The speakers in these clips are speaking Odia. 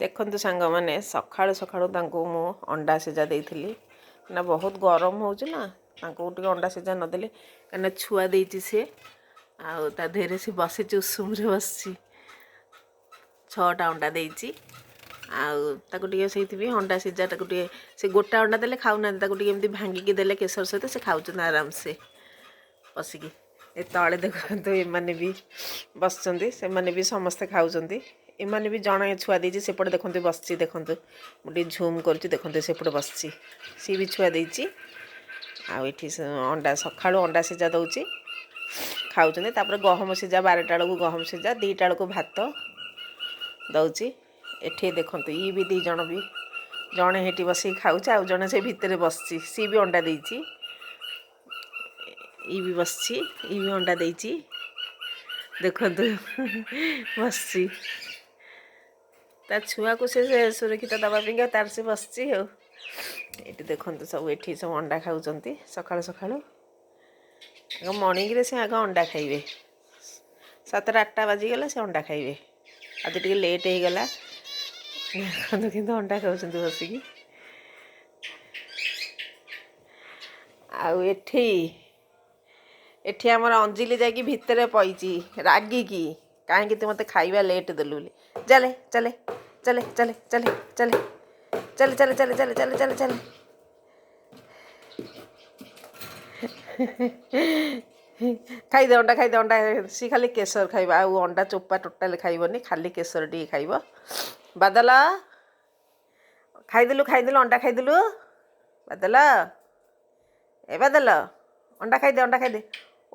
ଦେଖନ୍ତୁ ସାଙ୍ଗମାନେ ସକାଳୁ ସକାଳୁ ତାଙ୍କୁ ମୁଁ ଅଣ୍ଡା ସିଝା ଦେଇଥିଲି ନା ବହୁତ ଗରମ ହେଉଛି ନା ତାଙ୍କୁ ଟିକେ ଅଣ୍ଡା ସିଝା ନଦେଲେ କାହିଁକିନା ଛୁଆ ଦେଇଛି ସିଏ ଆଉ ତା ଦେହରେ ସେ ବସିଛି ଉଷୁମରେ ବସିଛି 6ଟା ଅଣ୍ଡା ଦେଇଛି ଆଉ ତାକୁ ଟିକେ ସେଇଥିପାଇଁ ଅଣ୍ଡା ସିଝା ତାକୁ ଟିକେ ସେ ଗୋଟା ଅଣ୍ଡା ଦେଲେ ଖାଉନାହାନ୍ତି ତାକୁ ଟିକେ ଏମିତି ଭାଙ୍ଗିକି ଦେଲେ କେଶର ସହିତ ସେ ଖାଉଛନ୍ତି ଆରାମସେ ବସିକି ଏ ତଳେ ଦେଖନ୍ତୁ ଏମାନେ ବି ବସିଛନ୍ତି ସେମାନେ ବି ସମସ୍ତେ ଖାଉଛନ୍ତି ଏମାନେ ବି ଜଣେ ଛୁଆ ଦେଇଛି ସେପଟେ ଦେଖନ୍ତୁ ବସିଛି ଦେଖନ୍ତୁ ମୁଁ ଟିକେ ଝୁମ୍ କରୁଛି ଦେଖନ୍ତୁ ସେପଟେ ବସିଛି ସିଏ ବି ଛୁଆ ଦେଇଛି ଆଉ ଏଠି ଅଣ୍ଡା ସକାଳୁ ଅଣ୍ଡା ସିଝା ଦେଉଛି ଖାଉଛନ୍ତି ତାପରେ ଗହମ ସିଝା 12ଟା ବେଳକୁ ଗହମ ସିଝା 2ଟା ବେଳକୁ ଭାତ ଦେଉଛି ଏଠି ଦେଖନ୍ତୁ ଇଏ ବି 2 ଜଣ ବି ଜଣେ ହେଠି ବସିକି ଖାଉଛି ଆଉ ଜଣେ ସେ ଭିତରେ ବସିଛି ସିଏ ବି ଅଣ୍ଡା ଦେଇଛି ଇ ବି ବସିଛି ଇ ବି ଅଣ୍ଡା ଦେଇଛି ଦେଖନ୍ତୁ ବସିଛି ତା ଛୁଆକୁ ସେ ସୁରକ୍ଷିତ ଦେବା ପାଇଁକା ତାର ସେ ବସିଛି ଆଉ ଏଠି ଦେଖନ୍ତୁ ସବୁ ଏଠି ସବୁ ଅଣ୍ଡା ଖାଉଛନ୍ତି ସକାଳୁ ସକାଳୁ ଆଗ ମର୍ଣ୍ଣିଂରେ ସେ ଆଗ ଅଣ୍ଡା ଖାଇବେ 7ଟା 8ଟା ବାଜିଗଲା ସେ ଅଣ୍ଡା ଖାଇବେ ଆଜି ଟିକେ ଲେଟ୍ ହେଇଗଲା ଦେଖନ୍ତୁ କିନ୍ତୁ ଅଣ୍ଡା ଖାଉଛନ୍ତି ବସିକି ଆଉ ଏଠି ଆମର ଅଞ୍ଜଲି ଯାଇକି ଭିତରେ ପଇଛି ରାଗିକି କାହିଁକି ତୁ ମୋତେ ଖାଇବା ଲେଟ୍ ଦେଲୁ ବୋଲି ଚାଲେ ଚାଲେ ଚାଲେ ଚାଲେ ଚାଲେ ଚାଲେ ଚାଲେ ଚାଲେ ଚାଲେ ଚାଲେ ଚାଲେ ଚାଲେ ଚାଲେ ଖାଇଦେ ଅଣ୍ଡା ସି ଖାଲି କେଶର ଖାଇବା ଆଉ ଅଣ୍ଡା ଚୋପା ଟୋଟାଲି ଖାଇବନି ଖାଲି କେଶର ଟିକେ ଖାଇବ ବାଦଲ ଖାଇଦେଲୁ ଅଣ୍ଡା ଖାଇଦେଲୁ ବାଦଲ ଏ ବାଦଲ ଅଣ୍ଡା ଖାଇଦେ ଓ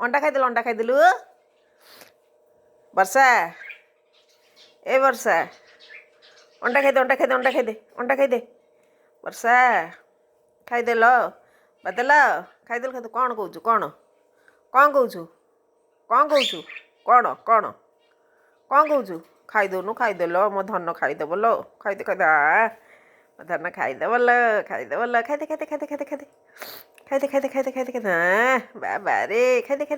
ଅଣ୍ଡା ଖାଇଦେଲୁ ବର୍ଷା ଏ ବର୍ଷା ଅଣ୍ଡା ଖାଇଦେ ବର୍ଷା ଖାଇଦେଲ ବାଦଲ ଖାଇଦେଲୁ କ'ଣ କହୁଛୁ କ'ଣ କହୁଛୁ କ'ଣ କହୁଛୁ ଖାଇଦେଉନୁ ଖାଇଦେଲ ମୋ ଧନ ଖାଇଦେବ ଲୋ ଖାଇଦେ ମୋ ଧନ ଖାଇଦେବ ଲୋ ଖାଇଦେ ବାବାରେ ଖାଇଦେ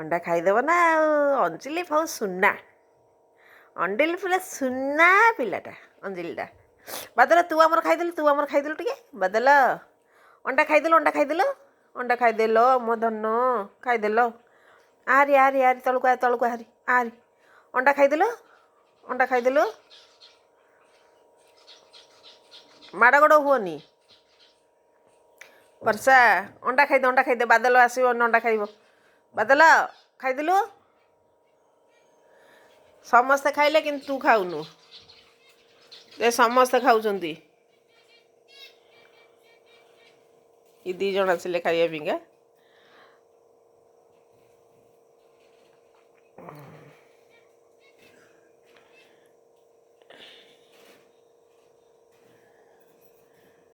ଅଣ୍ଡା ଖାଇଦେବ ନା ଆଉ ଅଞ୍ଜଲି ବହୁତ ସୁନା ଅଞ୍ଜଲି ପୁରା ସୁନା ପିଲାଟା ଅଞ୍ଜଲିଟା ବାଦଲ ତୁ ଆମର ଖାଇଦେଲୁ ଟିକେ ବାଦଲ ଅଣ୍ଡା ଖାଇଦେଲ ମୋ ଧନ ଖାଇଦେଲ ଆରି ତଳକୁ ଆରି ଅଣ୍ଡା ଖାଇଦେଲୁ ମାଡ଼ ଗୋଡ଼ ହୁଅନି ବର୍ଷା ଅଣ୍ଡା ଖାଇଦେ ବାଦଲ ଆସିବ ଅଣ୍ଡା ଖାଇବ ବାଦଲ ଖାଇଦେଲୁ ସମସ୍ତେ ଖାଇଲେ କିନ୍ତୁ ତୁ ଖାଉନୁ ସମସ୍ତେ ଖାଉଛନ୍ତି ଏ 2 ଜଣ ଆସିଲେ ଖାଇବା ପାଇଁକା